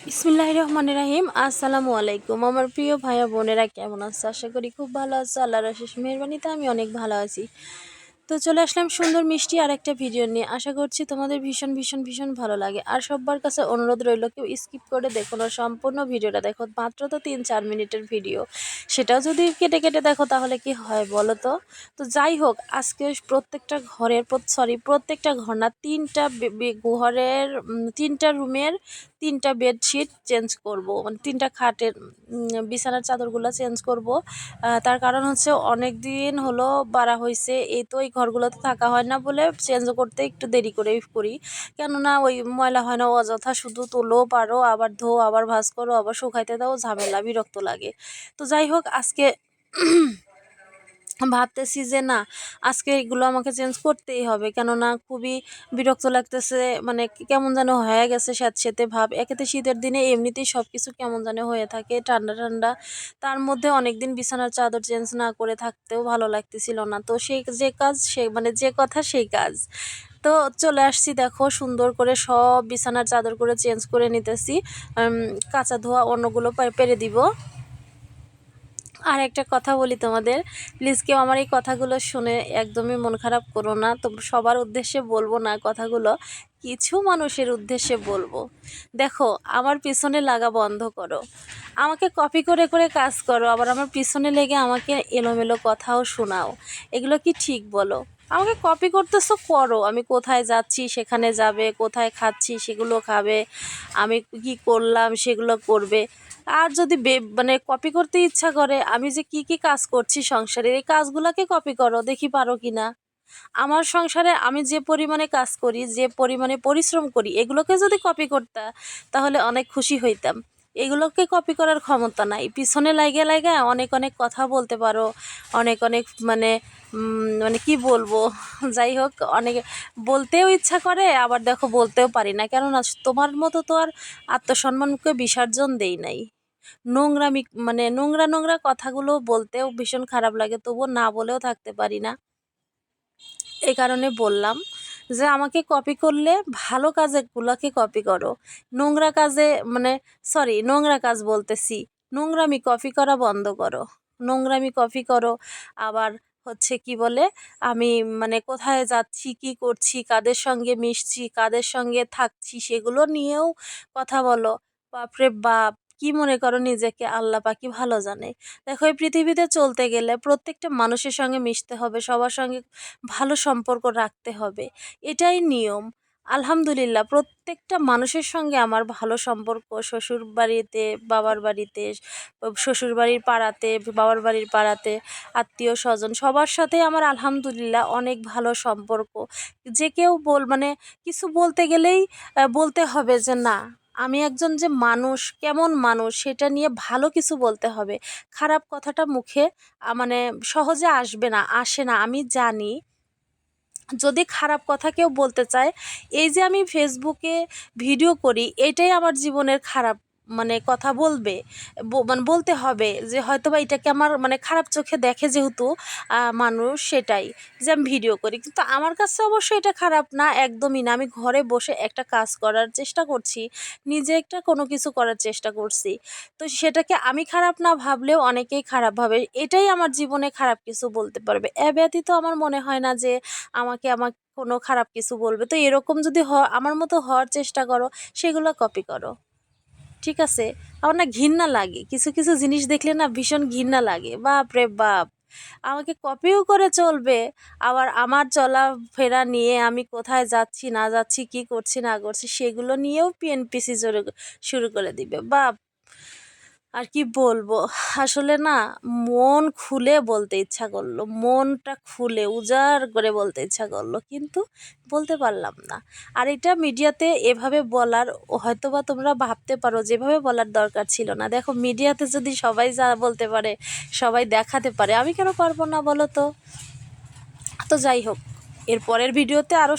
বিসমিল্লাহির রহমানির রহিম। আসসালামু আলাইকুম আমার প্রিয় ভাইয়া বোনেরা, কেমন আছো? আশা করি খুব ভালো আছো। আল্লাহর অশেষ মেহেরবানিতে আমি অনেক ভালো আছি। তো চলে আসলাম সুন্দর মিষ্টি আর একটা ভিডিও নিয়ে। আশা করছি তোমাদের ভীষণ ভীষণ ভীষণ ভালো লাগে। আর সবার কাছে অনুরোধ রইল, কেউ স্কিপ করে দেখো না, সম্পূর্ণ ভিডিওটা দেখো। মাত্র তো 3-4 মিনিটের ভিডিও, সেটাও যদি কেটে কেটে দেখো তাহলে কি হয় বলো তো? তো যাই হোক, আজকে প্রত্যেকটা ঘরের প্রত্যেকটা ঘর না, ঘরের 3টা রুমের 3টা বেডশিট চেঞ্জ করব, মানে 3টা খাটের বিছানার চাদরগুলো চেঞ্জ করব। তার কারণ হচ্ছে অনেক দিন হলো বাড়া হয়েছে, এই তো এই ঘরগুলোতে থাকা হয় না বলে চেঞ্জ করতে একটু দেরি করেই করি। কেননা ওই ময়লা হয় না অযথা, শুধু তোলো পারো, আবার ধো, আবার ভাঁজ করো, আবার শুকাইতে দাও, ঝামেলা, বিরক্ত লাগে। তো যাই হোক, আজকে ভাবতেছি যে না, আজকে এগুলো আমাকে চেঞ্জ করতেই হবে, কেননা খুবই বিরক্ত লাগতেছে। মানে কেমন যেন হয়ে গেছে স্যাঁতসেঁতে ভাব। একেতে শীতের দিনে এমনিতেই সব কিছু কেমন যেন হয়ে থাকে, ঠান্ডা ঠান্ডা। তার মধ্যে অনেক দিন বিছানার চাদর চেঞ্জ না করে থাকতেও ভালো লাগতেছিল না। তো সেই যে কাজ, সে মানে যে কথা সেই কাজ। তো চলে আসছি, দেখো সুন্দর করে সব বিছানার চাদর করে চেঞ্জ করে নিতেছি। কাঁচা ধোয়া অন্যগুলো পেরে দিব। আর একটা কথা বলি তোমাদের, প্লিজ কেউ আমার এই কথাগুলো শুনে একদমই মন খারাপ করো না। তো সবার উদ্দেশ্যে বলবো না কথাগুলো, কিছু মানুষের উদ্দেশ্যে বলবো। দেখো, আমার পিছনে লাগা বন্ধ করো। আমাকে কপি করে করে কাজ করো, আবার আমার পিছনে লেগে আমাকে এলোমেলো কথাও শোনাও। এগুলো কি ঠিক বলো? আমাকে কপি করতেছো, করো। আমি কোথায় যাচ্ছি সেখানে যাবে, কোথায় খাচ্ছি সেগুলো খাবে, আমি কি করলাম সেগুলো করবে। আর যদি মানে কপি করতে ইচ্ছা করে, আমি যে কি কি কাজ করছি সংসারের, এই কাজগুলোকে কপি করো, দেখি পারো কি না। আমার সংসারে আমি যে পরিমাণে কাজ করি, যে পরিমাণে পরিশ্রম করি, এগুলোকে যদি কপি করতা তাহলে অনেক খুশি হইতাম। এগুলোকে কপি করার ক্ষমতা নাই। পিছনে লাইগা লাইগা অনেক অনেক কথা বলতে পারো, অনেক অনেক মানে মানে কি বলবো, যাই হোক, অনেক বলতেও ইচ্ছা করে, আবার দেখো বলতেও পারি না, কেননা তোমার মতো তো আর আত্মসম্মানকে বিসর্জন দেই নাই। নোংরামি মানে নোংরা নোংরা কথাগুলো বলতেও ভীষণ খারাপ লাগে, তবুও না বলেও থাকতে পারি না। এই কারণে বললাম যে আমাকে কপি করলে ভালো কাজগুলোকে কপি করো, নোংরা কাজে মানে নোংরা কাজ বলতেছি, নোংরামি কপি করা বন্ধ করো। নোংরামি কপি করো, আবার হচ্ছে কি বলে, আমি মানে কোথায় যাচ্ছি, কি করছি, কাদের সঙ্গে মিশছি, কাদের সঙ্গে থাকছি, সেগুলো নিয়েও কথা বলো। বাপরে বাপ, কি মনে করো নিজেকে? আল্লাহ পাকি ভালো জানে। দেখো, এই পৃথিবীতে চলতে গেলে প্রত্যেকটা মানুষের সঙ্গে মিশতে হবে, সবার সঙ্গে ভালো সম্পর্ক রাখতে হবে, এটাই নিয়ম। আলহামদুলিল্লাহ, প্রত্যেকটা মানুষের সঙ্গে আমার ভালো সম্পর্ক। শ্বশুর বাড়িতে, বাবার বাড়িতে, শ্বশুর বাড়ির পাড়াতে, বাবার বাড়ির পাড়াতে, আত্মীয় স্বজন সবার সাথে আমার আলহামদুলিল্লাহ অনেক ভালো সম্পর্ক। যে কেউ মানে কিছু বলতে গেলেই বলতে হবে যে না, আমি একজন যে মানুষ, কেমন মানুষ সেটা নিয়ে ভালো কিছু বলতে হবে। খারাপ কথাটা মুখে মানে সহজে আসবে না, আসে না, আমি জানি। যদি খারাপ কথা কেউ বলতে চায়, এই যে আমি ফেসবুকে ভিডিও করি, এটাই আমার জীবনের খারাপ মানে কথা বলবে, মানে বলতে হবে যে হয়তো বা এটাকে আমার মানে খারাপ চোখে দেখে যেহেতু মানুষ, সেটাই যে আমি ভিডিও করি। কিন্তু আমার কাছে অবশ্যই এটা খারাপ না, একদমই না। আমি ঘরে বসে একটা কাজ করার চেষ্টা করছি, নিজে একটা কোনো কিছু করার চেষ্টা করছি। তো সেটাকে আমি খারাপ না ভাবলেও অনেকেই খারাপ ভাবে, এটাই আমার জীবনে খারাপ কিছু বলতে পারবে। এ ব্যতীত আমার মনে হয় না যে আমাকে কোনো খারাপ কিছু বলবে। তো এরকম যদি আমার মতো হওয়ার চেষ্টা করো, সেগুলো কপি করো, ঠিক আছে? আমার না ঘৃণা লাগে, কিছু কিছু জিনিস দেখলে না ভীষণ ঘৃণা লাগে। বাপ রে বাপ, আমাকে কপিও করে চলবে, আবার আমার চলাফেরা নিয়ে, আমি কোথায় যাচ্ছি না যাচ্ছি, কি করছি না করছি, সেগুলো নিয়েও পিএনপিসি শুরু করে দিবে। বাপ, আর কি বলবো, আসলে না, মন খুলে বলতে ইচ্ছা করলো, মনটা খুলে উজাড় করে বলতে ইচ্ছা করলো, কিন্তু বলতে পারলাম না। আর এটা মিডিয়াতে এভাবে বলার, হয়তো বা তোমরা ভাবতে পারো যেভাবে বলার দরকার ছিল না। দেখো, মিডিয়াতে যদি সবাই যা বলতে পারে, সবাই দেখাতে পারে, আমি কেন পারবো না বলো তো? তো যাই হোক, এর পরের ভিডিওতে আরও